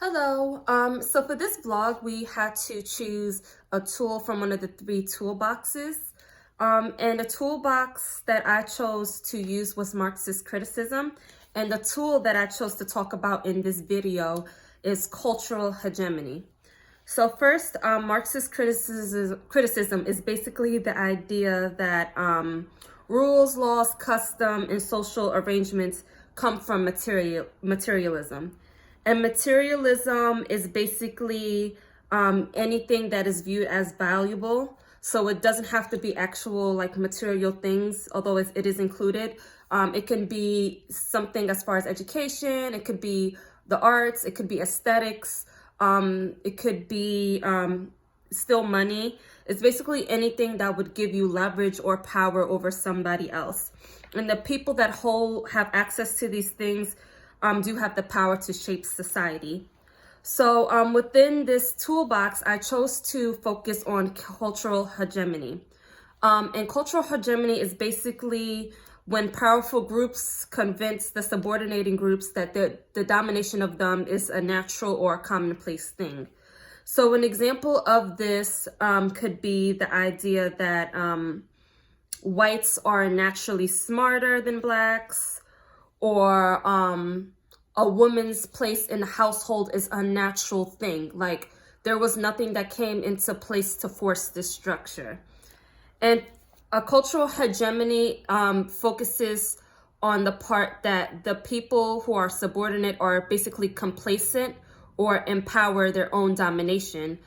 Hello. So for this vlog, we had to choose a tool from one of the three toolboxes. And the toolbox that I chose to use was Marxist criticism. And the tool that I chose to talk about in this video is cultural hegemony. So first, Marxist criticism is basically the idea that rules, laws, custom, and social arrangements come from materialism. And materialism is basically anything that is viewed as valuable. So it doesn't have to be actual like material things, although it is included. It can be something as far as education. It could be the arts. It could be aesthetics. It could be still money. It's basically anything that would give you leverage or power over somebody else. And the people that have access to these things do have the power to shape society. So within this toolbox, I chose to focus on cultural hegemony. And cultural hegemony is basically when powerful groups convince the subordinating groups that the domination of them is a natural or a commonplace thing. So an example of this could be the idea that whites are naturally smarter than blacks, or a woman's place in the household is a natural thing. Like there was nothing that came into place to force this structure. And a cultural hegemony focuses on the part that the people who are subordinate are basically complacent or empower their own domination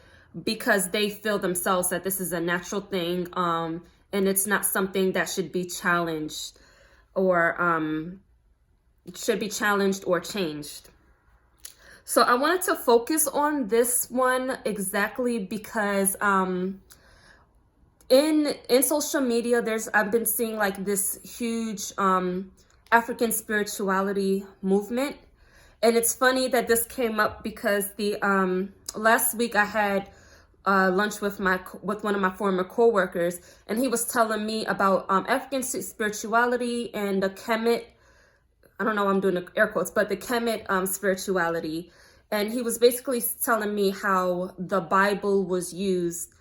because they feel themselves that this is a natural thing and it's not something that should be challenged or changed. So I wanted to focus on this one exactly because in social media I've been seeing like this huge African spirituality movement. And it's funny that this came up because the last week I had lunch with one of my former co-workers, and he was telling me about African spirituality and the Kemet. I don't know, I'm doing air quotes, but the Kemet spirituality. And he was basically telling me how the Bible was used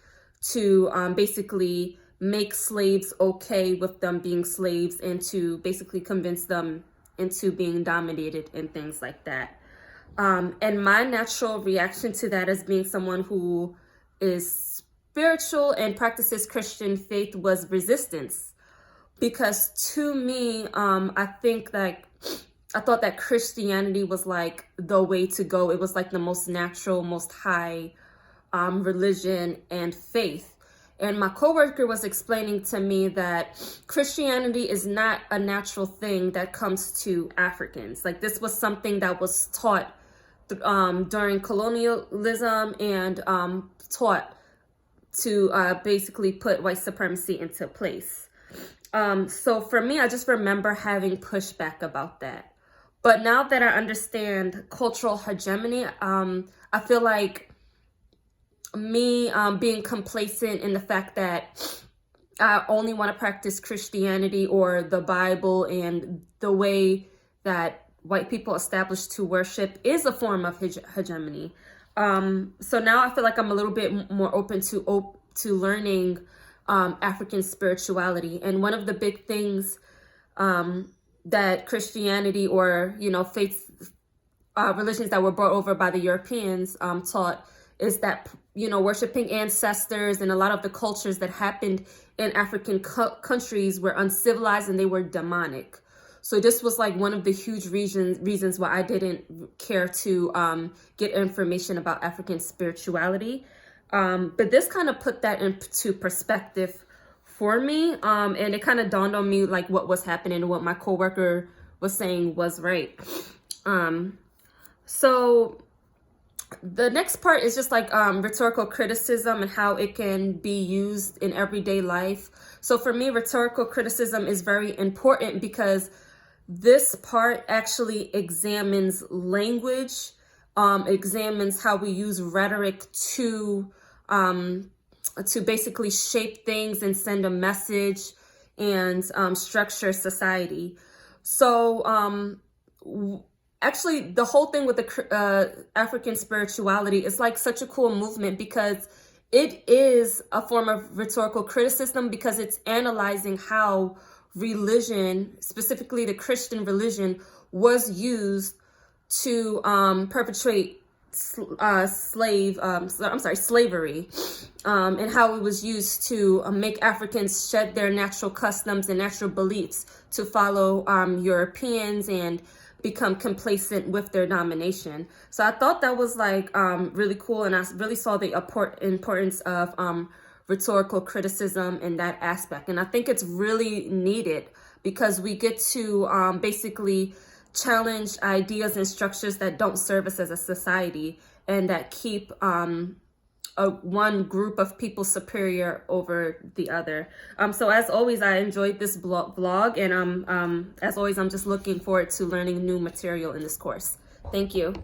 to basically make slaves okay with them being slaves and to basically convince them into being dominated and things like that. And my natural reaction to that as being someone who is spiritual and practices Christian faith was resistance. Because to me, I thought that Christianity was like the way to go. It was like the most natural, most high religion and faith. And my coworker was explaining to me that Christianity is not a natural thing that comes to Africans. Like this was something that was taught during colonialism and taught to basically put white supremacy into place. So for me, I just remember having pushback about that. But now that I understand cultural hegemony, I feel like me being complacent in the fact that I only want to practice Christianity or the Bible and the way that white people established to worship is a form of hegemony. So now I feel like I'm a little bit more open to learning African spirituality. And one of the big things that Christianity or, faith religions that were brought over by the Europeans taught is that, worshiping ancestors and a lot of the cultures that happened in African countries were uncivilized and they were demonic. So this was like one of the huge reasons why I didn't care to get information about African spirituality. But this kind of put that into perspective for me. And it kind of dawned on me like what was happening and what my coworker was saying was right. So the next part is just like rhetorical criticism and how it can be used in everyday life. So for me, rhetorical criticism is very important because this part actually examines language, examines how we use rhetoric to basically shape things and send a message and structure society. So actually, the whole thing with the African spirituality is like such a cool movement because it is a form of rhetorical criticism because it's analyzing how religion, specifically the Christian religion, was used to perpetrate slavery, and how it was used to make Africans shed their natural customs and natural beliefs to follow Europeans and become complacent with their domination. So I thought that was like really cool, and I really saw the importance of rhetorical criticism in that aspect. And I think it's really needed because we get to basically challenge ideas and structures that don't serve us as a society and that keep one group of people superior over the other. So as always, I enjoyed this vlog, and as always, I'm just looking forward to learning new material in this course. Thank you.